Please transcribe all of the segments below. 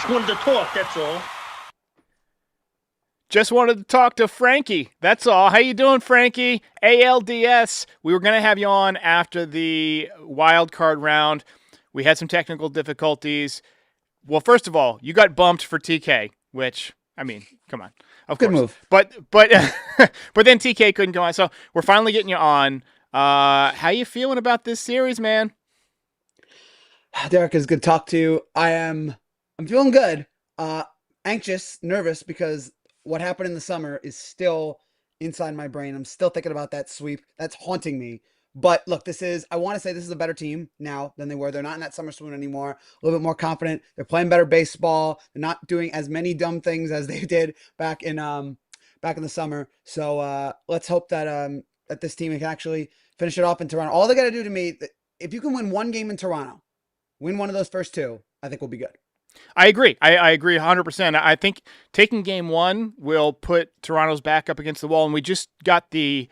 Just wanted to talk, that's all. Just wanted to talk to Frankie. That's all. How you doing, Frankie? ALDS. We were going to have you on after the wild card round. We had some technical difficulties. Well, first of all, you got bumped for TK, which, I mean, come on. Of Good course. move. But but then TK couldn't go on. So we're finally getting you on. How you feeling about this series, man? Derek, is good to talk to you. I'm feeling good. Anxious, nervous because what happened in the summer is still inside my brain. I'm still thinking about that sweep. That's haunting me. But look, I want to say this is a better team now than they were. They're not in that summer swoon anymore. A little bit more confident. They're playing better baseball. They're not doing as many dumb things as they did back in the summer. So let's hope that that this team can actually finish it off in Toronto. All they got to do to me, if you can win one game in Toronto, win one of those first two, I think we'll be good. I agree. I agree 100%. I think taking game one will put Toronto's back up against the wall, and we just got the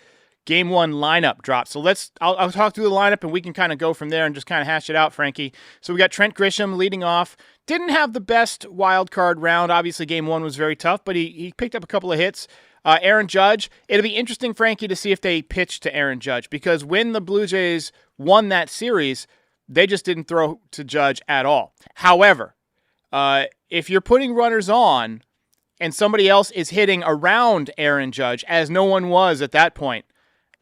game one lineup drop. So I'll talk through the lineup, and we can kind of go from there and just kind of hash it out, Frankie. So we got Trent Grisham leading off. Didn't have the best wild card round. Obviously, game one was very tough, but he picked up a couple of hits. Aaron Judge. It'll be interesting, Frankie, to see if they pitch to Aaron Judge, because when the Blue Jays won that series, they just didn't throw to Judge at all. However, if you're putting runners on and somebody else is hitting around Aaron Judge, as no one was at that point,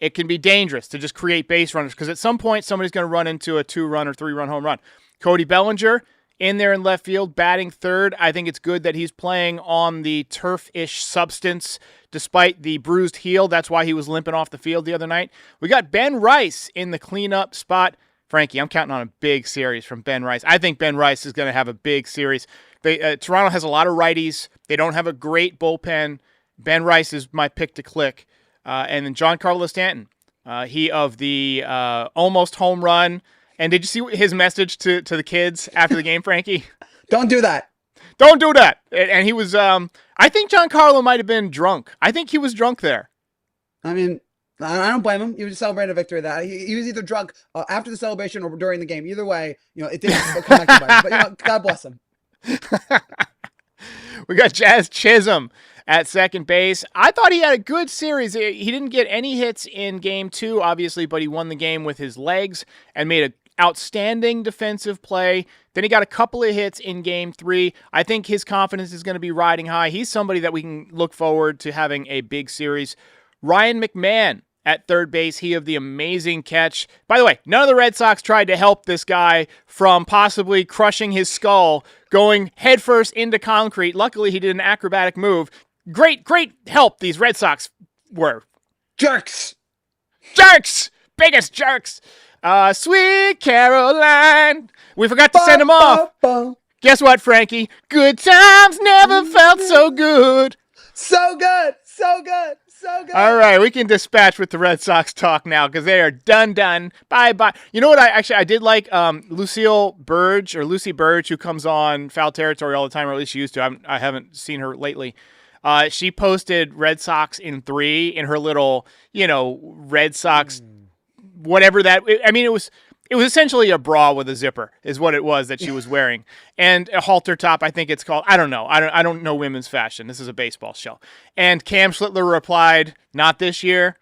it can be dangerous to just create base runners, because at some point somebody's going to run into a 2-run or 3-run home run. Cody Bellinger in there in left field, batting third. I think it's good that he's playing on the turf-ish substance despite the bruised heel. That's why he was limping off the field the other night. We got Ben Rice in the cleanup spot. Frankie, I'm counting on a big series from Ben Rice. I think Ben Rice is going to have a big series. Toronto has a lot of righties. They don't have a great bullpen. Ben Rice is my pick to click. And then Giancarlo Stanton, he of the almost home run. And did you see his message to the kids after the game, Frankie? Don't do that. Don't do that. And he was, I think Giancarlo might have been drunk. I think he was drunk there. I mean, I don't blame him. He was celebrating a victory. That he was either drunk after the celebration or during the game. Either way, it didn't come back to bite him. But God bless him. We got Jazz Chisholm at second base. I thought he had a good series. He didn't get any hits in game two, obviously, but he won the game with his legs and made an outstanding defensive play. Then he got a couple of hits in game three. I think his confidence is going to be riding high. He's somebody that we can look forward to having a big series. Ryan McMahon at third base, he of the amazing catch. By the way, none of the Red Sox tried to help this guy from possibly crushing his skull, going headfirst into concrete. Luckily, he did an acrobatic move. Great help these Red Sox were. Jerks! Biggest jerks! Sweet Caroline. We forgot to send him off. Guess what, Frankie? Good times never felt so good. So good. All right, we can dispatch with the Red Sox talk now because they are done. Bye. You know what? I did like Lucy Burge, who comes on Foul Territory all the time, or at least she used to. I haven't seen her lately. She posted Red Sox in 3 in her little, Red Sox, whatever that. I mean, it was essentially a bra with a zipper is what it was that she was wearing, and a halter top. I think it's called. I don't know. I don't know women's fashion. This is a baseball show. And Cam Schlittler replied, "Not this year."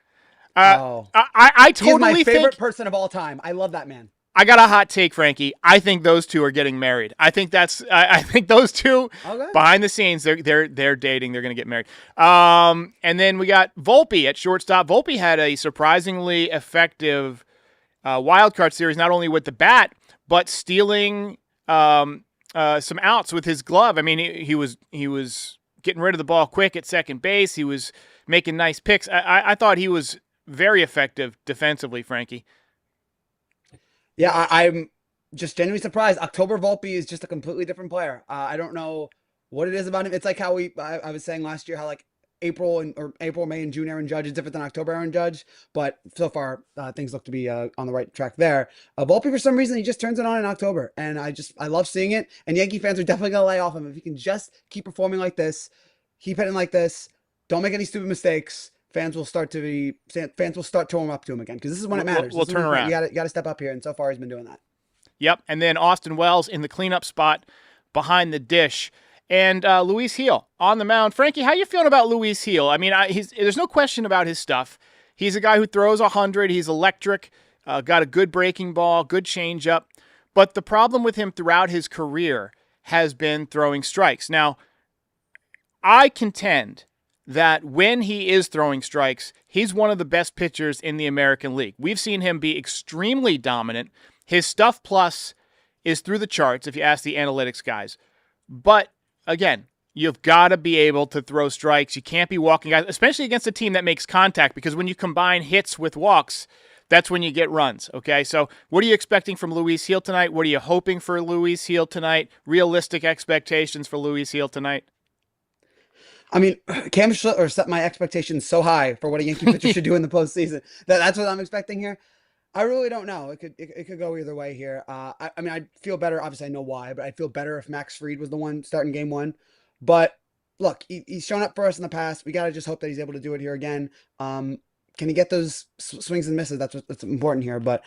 I totally He's my favorite think, person of all time. I love that man. I got a hot take, Frankie. I think those two are getting married. I think those two behind the scenes they're dating. They're going to get married. And then we got Volpe at shortstop. Volpe had a surprisingly effective wild card series, not only with the bat but stealing some outs with his glove. I mean, he was getting rid of the ball quick at second base. He was making nice picks. I thought he was very effective defensively, Frankie. Yeah, I'm just genuinely surprised. October Volpe is just a completely different player. I don't know what it is about him. It's like how I was saying last year, how like April, May, and June Aaron Judge is different than October Aaron Judge. But so far, things look to be on the right track there. Volpe, for some reason, he just turns it on in October, and I love seeing it. And Yankee fans are definitely gonna lay off him if he can just keep performing like this, keep hitting like this, don't make any stupid mistakes. Fans will start to warm up to him again, because this is when it matters. We'll turn around. You got to step up here, and so far he's been doing that. Yep, and then Austin Wells in the cleanup spot behind the dish. And Luis Heel on the mound. Frankie, how you feeling about Luis Heel? I mean, there's no question about his stuff. He's a guy who throws 100. He's electric, got a good breaking ball, good changeup. But the problem with him throughout his career has been throwing strikes. Now, I contend that when he is throwing strikes, he's one of the best pitchers in the American League. We've seen him be extremely dominant. His stuff plus is through the charts if you ask the analytics guys. But again, you've got to be able to throw strikes. You can't be walking guys, especially against a team that makes contact, because when you combine hits with walks, that's when you get runs, okay? So what are you expecting from Luis Heel tonight? What are you hoping for Luis Heel tonight? Realistic expectations for Luis Heel tonight? I mean, Cam Schlittler set my expectations so high for what a Yankee pitcher should do in the postseason. That's what I'm expecting here. I really don't know. It could go either way here. I mean, I'd feel better. Obviously, I know why, but I'd feel better if Max Fried was the one starting game one. But look, he's shown up for us in the past. We got to just hope that he's able to do it here again. Can he get those swings and misses? That's important here. But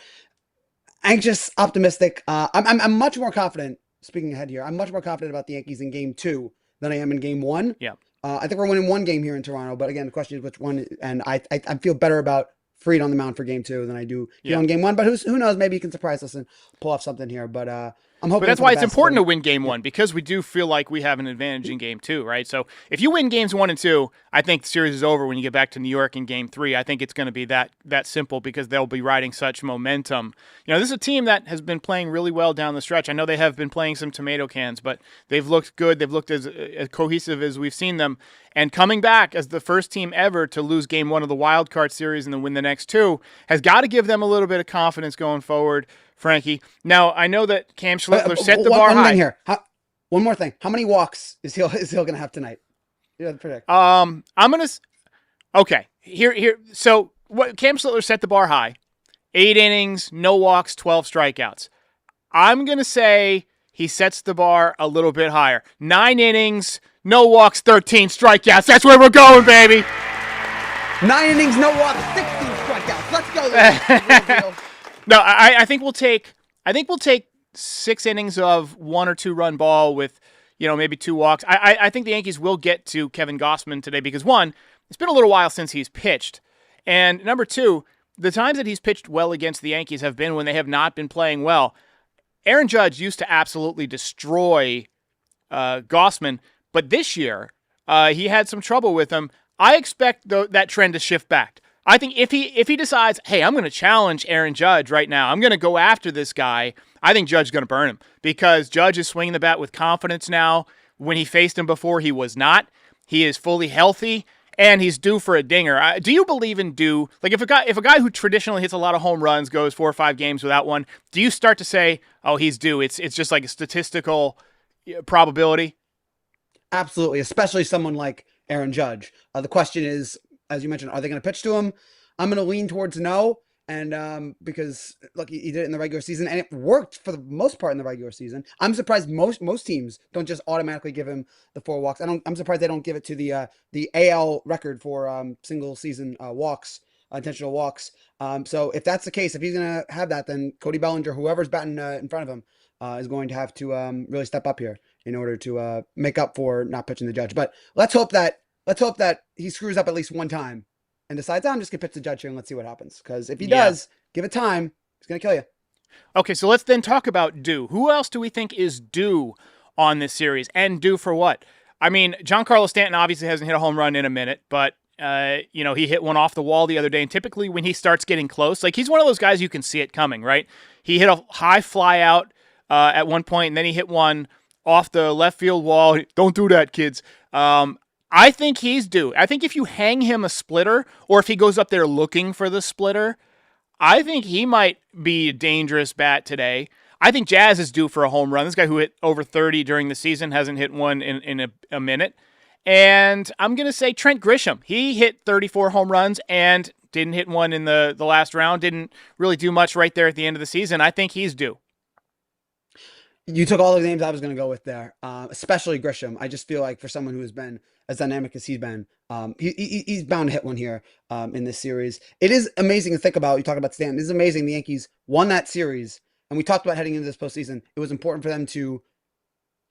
anxious, optimistic. I'm much more confident. Speaking ahead here, I'm much more confident about the Yankees in game two than I am in game one. Yeah. I think we're winning one game here in Toronto, but again, the question is which one. And I feel better about Fried on the mound for game two than I do on game one. But who knows? Maybe he can surprise us and pull off something here. But I'm hoping. But that's why it's important to win game one, because we do feel like we have an advantage in game two, right? So if you win games 1 and 2, I think the series is over when you get back to New York in game 3. I think it's going to be that simple, because they'll be riding such momentum. You know, this is a team that has been playing really well down the stretch. I know they have been playing some tomato cans, but they've looked good. They've looked as cohesive as we've seen them. And coming back as the first team ever to lose game 1 of the Wildcard series and then win the next 2 has got to give them a little bit of confidence going forward, Frankie. Now, I know that Cam Schlittler set the bar high. One thing here. One more thing. How many walks is Hill going to have tonight? You have to predict. I'm going to... Okay. Here. So, what Cam Schlittler set the bar high. 8 innings, no walks, 12 strikeouts. I'm going to say he sets the bar a little bit higher. 9 innings, no walks, 13 strikeouts. That's where we're going, baby. 9 innings, no walks, 16 strikeouts. Let's go. No, I think we'll take 6 innings of 1 or 2 run ball with, maybe 2 walks. I think the Yankees will get to Kevin Gausman today because, one, it's been a little while since he's pitched. And number 2, the times that he's pitched well against the Yankees have been when they have not been playing well. Aaron Judge used to absolutely destroy Gausman, but this year he had some trouble with him. I expect that trend to shift back. I think if he decides, hey, I'm going to challenge Aaron Judge right now, I'm going to go after this guy, I think Judge is going to burn him because Judge is swinging the bat with confidence now. When he faced him before, he was not. He is fully healthy, and he's due for a dinger. Do you believe in due? Like if a guy who traditionally hits a lot of home runs goes 4 or 5 games without one, do you start to say, oh, he's due? It's just like a statistical probability? Absolutely, especially someone like Aaron Judge. The question is, as you mentioned, are they going to pitch to him? I'm going to lean towards no, and because look, he did it in the regular season, and it worked for the most part in the regular season. I'm surprised most teams don't just automatically give him the 4 walks. I'm surprised they don't give it to the AL record for single season walks, intentional walks. So if that's the case, if he's going to have that, then Cody Bellinger, whoever's batting in front of him, is going to have to really step up here in order to make up for not pitching the Judge. But let's hope that he screws up at least one time and decides, I'm just going to pitch the Judge here and let's see what happens. Because if he does, give it time, he's going to kill you. Okay, so let's then talk about due. Who else do we think is due on this series? And due for what? I mean, Giancarlo Stanton obviously hasn't hit a home run in a minute, but he hit one off the wall the other day. And typically when he starts getting close, like he's one of those guys you can see it coming, right? He hit a high fly out at one point, and then he hit one off the left field wall. Don't do that, kids. I think he's due. I think if you hang him a splitter, or if he goes up there looking for the splitter, I think he might be a dangerous bat today. I think Jazz is due for a home run. This guy who hit over 30 during the season hasn't hit one in a minute. And I'm going to say Trent Grisham. He hit 34 home runs and didn't hit one in the last round. Didn't really do much right there at the end of the season. I think he's due. You took all the names I was going to go with there, especially Grisham. I just feel like for someone who has been as dynamic as he's been, he's bound to hit one here in this series. It is amazing to think about. You talk about Stanton. It is amazing the Yankees won that series, and we talked about heading into this postseason. It was important for them to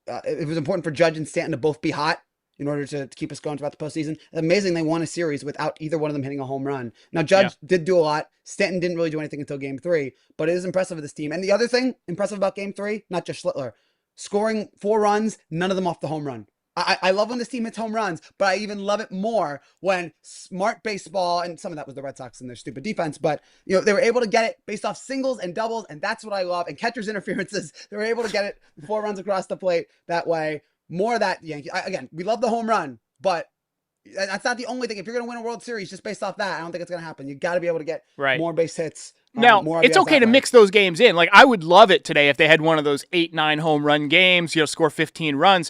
it was important for Judge and Stanton to both be hot in order to keep us going throughout the postseason. Amazing they won a series without either one of them hitting a home run. Now, Yeah. Judge did do a lot. Stanton didn't really do anything until game three, but it is impressive of this team. And the other thing impressive about game three, not just Schlittler, scoring 4 runs, none of them off the home run. I love when this team hits home runs, but I even love it more when smart baseball, and some of that was the Red Sox and their stupid defense, but they were able to get it based off singles and doubles, and that's what I love. And catcher's interferences, they were able to get it 4 runs across the plate that way. More of that, Yankees. Again, we love the home run, but that's not the only thing. If you're going to win a World Series just based off that, I don't think it's going to happen. You got to be able to get more base hits. Now, more it's okay to mix those games in. Like, I would love it today if they had one of those 8-9 home run games, score 15 runs.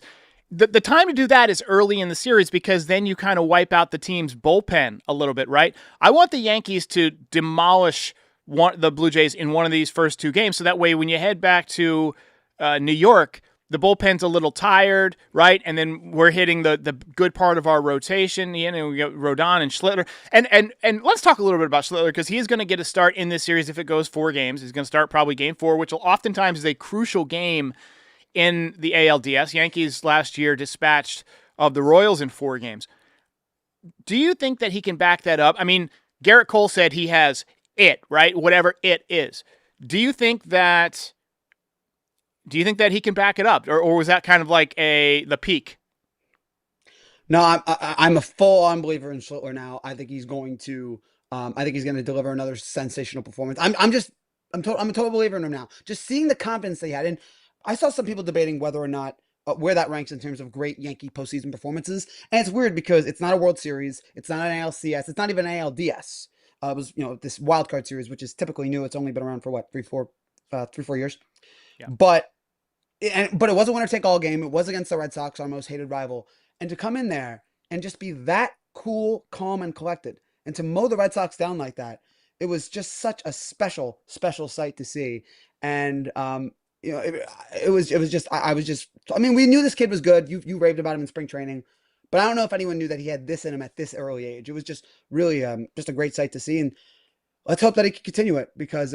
The time to do that is early in the series because then you kind of wipe out the team's bullpen a little bit, right? I want the Yankees to demolish the Blue Jays in one of these first 2 games, so that way when you head back to New York, the bullpen's a little tired, right? And then we're hitting the good part of our rotation. We got Rodon and Schlittler. And let's talk a little bit about Schlittler because he is going to get a start in this series if it goes 4 games. He's going to start probably game 4, which will oftentimes is a crucial game in the ALDS. Yankees last year dispatched of the Royals in 4 games. Do you think that he can back that up? I mean, Garrett Cole said he has it, right? Whatever it is. Do you think that he can back it up? Or was that kind of like the peak? No, I'm a full-on believer in Schlittler now. I think he's going to deliver another sensational performance. I'm a total believer in him now. Just seeing the confidence they had. And I saw some people debating whether or not where that ranks in terms of great Yankee postseason performances. And it's weird because it's not a World Series. It's not an ALCS. It's not even an ALDS. It was, this Wildcard series, which is typically new. It's only been around for 3-4 years. Yeah. But it was a winner-take-all game. It was against the Red Sox, our most hated rival. And to come in there and just be that cool, calm, and collected, and to mow the Red Sox down like that, it was just such a special, special sight to see. And it was just, I mean, we knew this kid was good. You raved about him in spring training, but I don't know if anyone knew that he had this in him at this early age. It was just really just a great sight to see. And let's hope that he can continue it because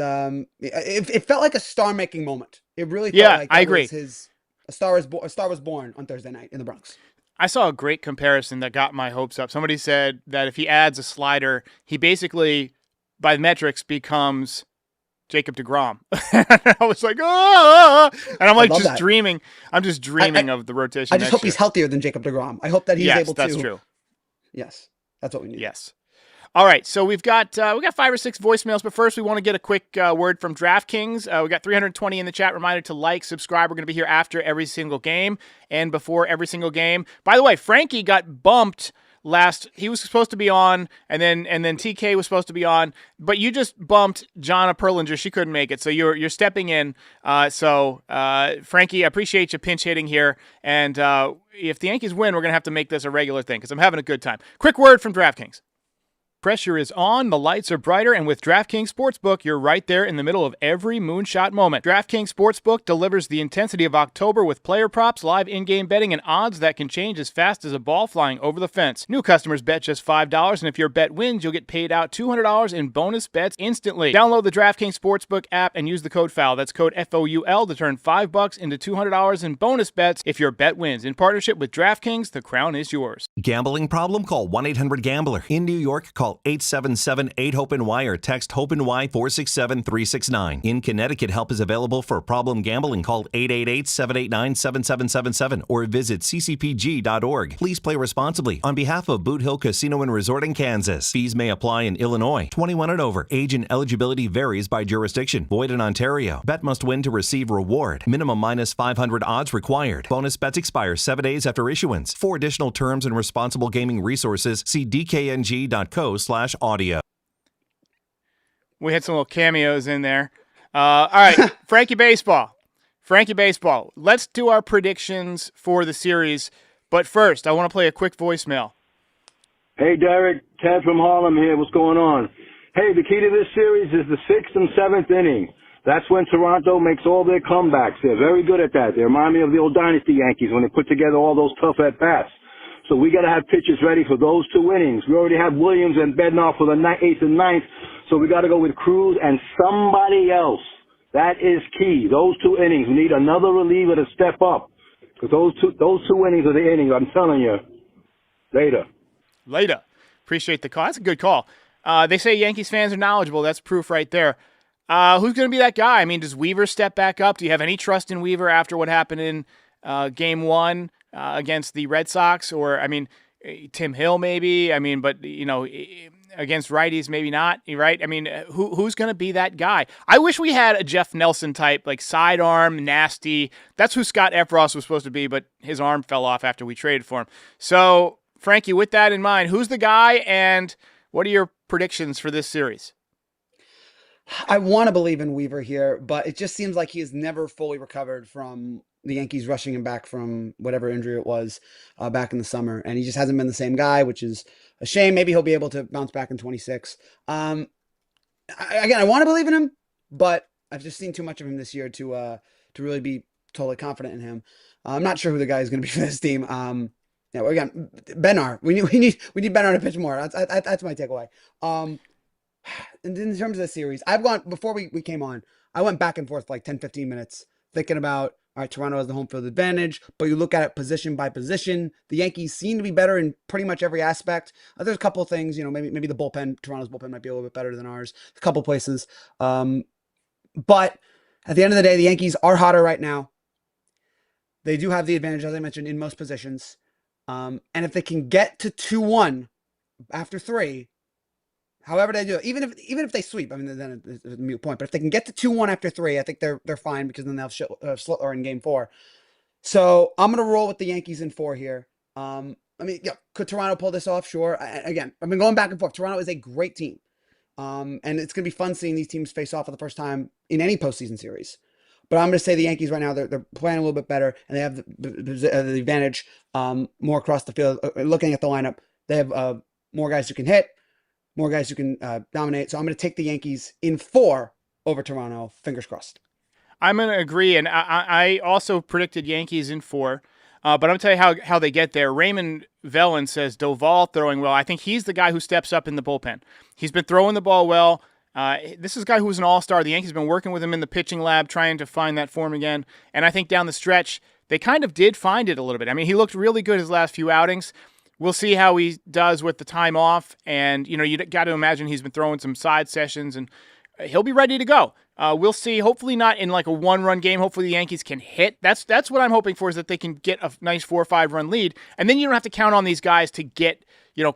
it felt like a star-making moment. It really felt like I agree. A star was born on Thursday night in the Bronx. I saw a great comparison that got my hopes up. Somebody said that if he adds a slider, he basically, by metrics, becomes Jacob deGrom. I was like, oh, and I'm like just dreaming. I'm just dreaming of the rotation. I just hope he's healthier than Jacob deGrom. I hope that he's able to. Yes, that's true. Yes, that's what we need. Yes. All right, so we got 5 or 6 voicemails, but first we want to get a quick word from DraftKings. We got 320 in the chat. Reminder to like, subscribe. We're going to be here after every single game and before every single game. By the way, Frankie got bumped last. He was supposed to be on, and then TK was supposed to be on, but you just bumped Jonna Perlinger. She couldn't make it, so you're stepping in. So Frankie, I appreciate you pinch hitting here, and if the Yankees win, we're going to have to make this a regular thing because I'm having a good time. Quick word from DraftKings. Pressure is on, the lights are brighter, and with DraftKings Sportsbook, you're right there in the middle of every moonshot moment. DraftKings Sportsbook delivers the intensity of October with player props, live in-game betting, and odds that can change as fast as a ball flying over the fence. New customers bet just $5, and if your bet wins, you'll get paid out $200 in bonus bets instantly. Download the DraftKings Sportsbook app and use the code FOUL. That's code FOUL to turn $5 into $200 in bonus bets if your bet wins. In partnership with DraftKings, the crown is yours. Gambling problem? Call 1-800-GAMBLER. In New York, call 877-8-HOPE-NY or text HOPE-NY 467-369. In Connecticut, help is available for problem gambling. Call 888-789-7777 or visit ccpg.org. Please play responsibly. On behalf of Boot Hill Casino and Resort in Kansas, fees may apply in Illinois. 21 and over. Age and eligibility varies by jurisdiction. Void in Ontario. Bet must win to receive reward. Minimum minus 500 odds required. Bonus bets expire 7 days after issuance. For additional terms and responsible gaming resources, see dkng.co/audio. We had some little cameos in there. All right, Frankie Baseball. Let's do our predictions for the series. But first, I want to play a quick voicemail. Hey, Derek. Ted from Harlem here. What's going on? Hey, the key to this series is the 6th and 7th inning. That's when Toronto makes all their comebacks. They're very good at that. They remind me of the old Dynasty Yankees when they put together all those tough at-bats. So we got to have pitchers ready for those 2 innings. We already have Williams and Bednar for the 8th and 9th. So we got to go with Cruz and somebody else. That is key. Those 2 innings. We need another reliever to step up. Because those two innings are the innings. I'm telling you. Later. Appreciate the call. That's a good call. They say Yankees fans are knowledgeable. That's proof right there. Who's going to be that guy? I mean, does Weaver step back up? Do you have any trust in Weaver after what happened in Game 1 against the Red Sox? Or, I mean, Tim Hill maybe. I mean, but, against righties, maybe not, right? I mean, who's going to be that guy? I wish we had a Jeff Nelson type, like sidearm, nasty. That's who Scott Efros was supposed to be, but his arm fell off after we traded for him. So, Frankie, with that in mind, who's the guy, and what are your predictions for this series? I want to believe in Weaver here, but it just seems like he has never fully recovered from the Yankees rushing him back from whatever injury it was back in the summer. And he just hasn't been the same guy, which is a shame. Maybe he'll be able to bounce back in 26. Again, I want to believe in him, but I've just seen too much of him this year to really be totally confident in him. I'm not sure who the guy is going to be for this team. Again, Benar. We need Benar to pitch more. That's my takeaway. And in terms of the series, I've gone, before we came on, I went back and forth for like 10, 15 minutes thinking about, all right, Toronto has the home field advantage, but you look at it position by position. The Yankees seem to be better in pretty much every aspect. There's a couple of things, maybe the bullpen, Toronto's bullpen might be a little bit better than ours. A couple places. But at the end of the day, the Yankees are hotter right now. They do have the advantage, as I mentioned, in most positions. And if they can get to 2-1 after 3, however they do it, even if they sweep, I mean, then it's a mute point. But if they can get to 2-1 after 3, I think they're fine, because then they'll have Slitler in Game 4. So I'm gonna roll with the Yankees in 4 here. Could Toronto pull this off? Sure. Again, I've been going back and forth. Toronto is a great team, and it's gonna be fun seeing these teams face off for the first time in any postseason series. But I'm gonna say the Yankees right now, they're playing a little bit better, and they have the advantage more across the field. Looking at the lineup, they have more guys who can hit, more guys who can dominate. So I'm going to take the Yankees in 4 over Toronto. Fingers crossed. I'm going to agree, and I also predicted Yankees in 4. But I'm going to tell you how they get there. Raymond Vellon says Doval throwing well. I think he's the guy who steps up in the bullpen. He's been throwing the ball well. This is a guy who was an all-star. The Yankees have been working with him in the pitching lab, trying to find that form again. And I think down the stretch, they kind of did find it a little bit. I mean, he looked really good his last few outings. We'll see how he does with the time off. And, you got to imagine he's been throwing some side sessions, and he'll be ready to go. We'll see. Hopefully not in like a 1-run game. Hopefully the Yankees can hit. That's what I'm hoping for, is that they can get a nice 4 or 5 run lead. And then you don't have to count on these guys to get,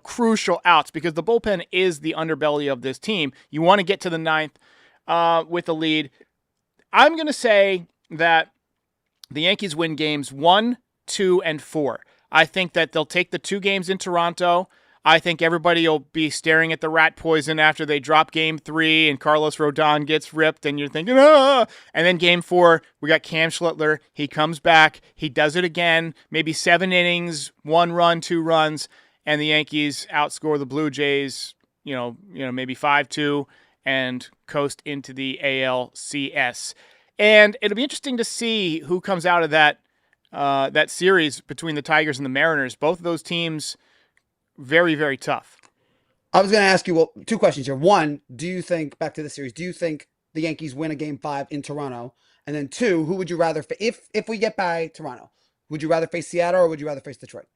crucial outs, because the bullpen is the underbelly of this team. You want to get to the 9th with a lead. I'm going to say that the Yankees win games 1, 2, and 4. I think that they'll take the 2 games in Toronto. I think everybody will be staring at the rat poison after they drop Game 3 and Carlos Rodon gets ripped, and you're thinking, ah! And then Game 4, we got Cam Schlittler. He comes back. He does it again. Maybe 7 innings, 1 run, 2 runs, and the Yankees outscore the Blue Jays, maybe 5-2, and coast into the ALCS. And it'll be interesting to see who comes out of that series between the Tigers and the Mariners. Both of those teams, very, very tough. I was going to ask you, 2 questions here. 1, do you think, back to the series, do you think the Yankees win a Game 5 in Toronto? And then 2, who would you rather, if we get by Toronto, would you rather face Seattle or would you rather face Detroit?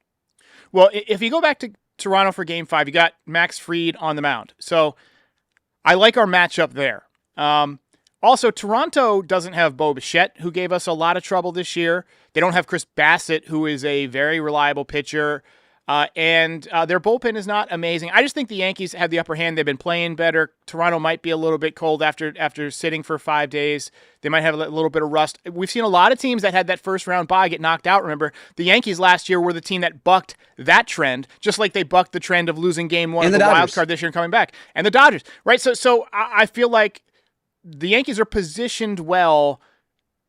Well, if you go back to Toronto for Game 5, you got Max Fried on the mound. So I like our matchup there. Also, Toronto doesn't have Bo Bichette, who gave us a lot of trouble this year. They don't have Chris Bassett, who is a very reliable pitcher. And their bullpen is not amazing. I just think the Yankees have the upper hand. They've been playing better. Toronto might be a little bit cold after sitting for 5 days. They might have a little bit of rust. We've seen a lot of teams that had that first round bye get knocked out. Remember, the Yankees last year were the team that bucked that trend, just like they bucked the trend of losing Game 1 of the Wildcard this year and coming back. And the Dodgers, right? So I feel like the Yankees are positioned well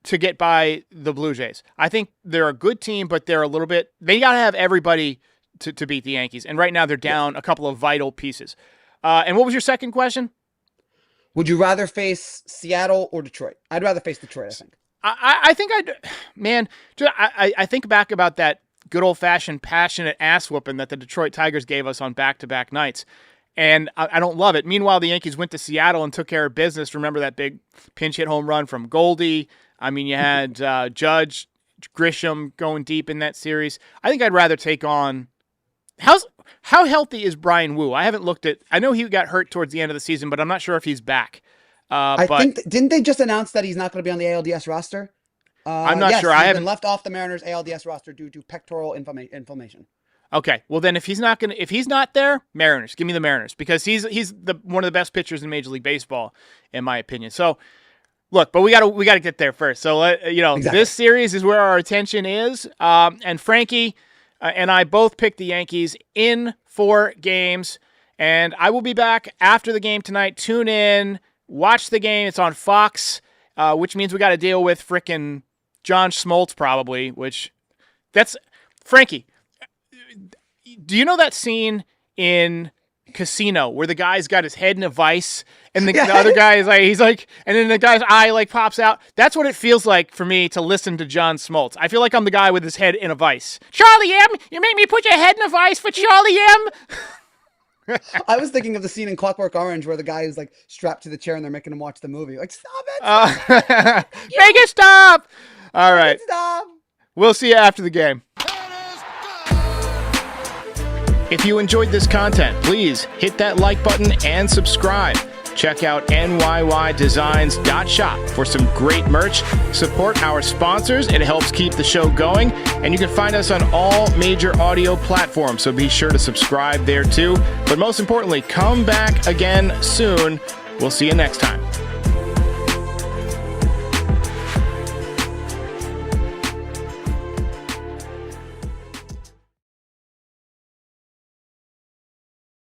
to get by the Blue Jays. I think they're a good team, but they're a little bit, they got to have everybody to beat the Yankees. And right now they're down a couple of vital pieces. And what was your second question? Would you rather face Seattle or Detroit? I'd rather face Detroit, I think. I think I think back about that good old-fashioned passionate ass whooping that the Detroit Tigers gave us on back-to-back nights. And I don't love it. Meanwhile, the Yankees went to Seattle and took care of business. Remember that big pinch hit home run from Goldie? I mean, you had Judge Grisham going deep in that series. I think I'd rather take on. How healthy is Brian Wu? I haven't looked at. I know he got hurt towards the end of the season, but I'm not sure if he's back. I think didn't they just announce that he's not going to be on the ALDS roster? I'm not sure. He's I haven't been left off the Mariners ALDS roster due to pectoral inflammation. Okay, well then, if he's not there, Mariners. Give me the Mariners because he's one of the best pitchers in Major League Baseball, in my opinion. So, look, but we got to get there first. So, exactly. This series is where our attention is. And Frankie and I both picked the Yankees in 4 games, and I will be back after the game tonight. Tune in, watch the game. It's on Fox, which means we got to deal with frickin' John Smoltz probably. That's Frankie. Do you know that scene in Casino where the guy's got his head in a vice and the other guy is like, and then the guy's eye pops out? That's what it feels like for me to listen to John Smoltz. I feel like I'm the guy with his head in a vice. Charlie M., you make me put your head in a vice for Charlie M. I was thinking of the scene in Clockwork Orange where the guy is strapped to the chair and they're making him watch the movie. Stop it! Make it stop! All right. Stop! We'll see you after the game. If you enjoyed this content, please hit that like button and subscribe. Check out nyydesigns.shop for some great merch. Support our sponsors. It helps keep the show going. And you can find us on all major audio platforms, so be sure to subscribe there too. But most importantly, come back again soon. We'll see you next time.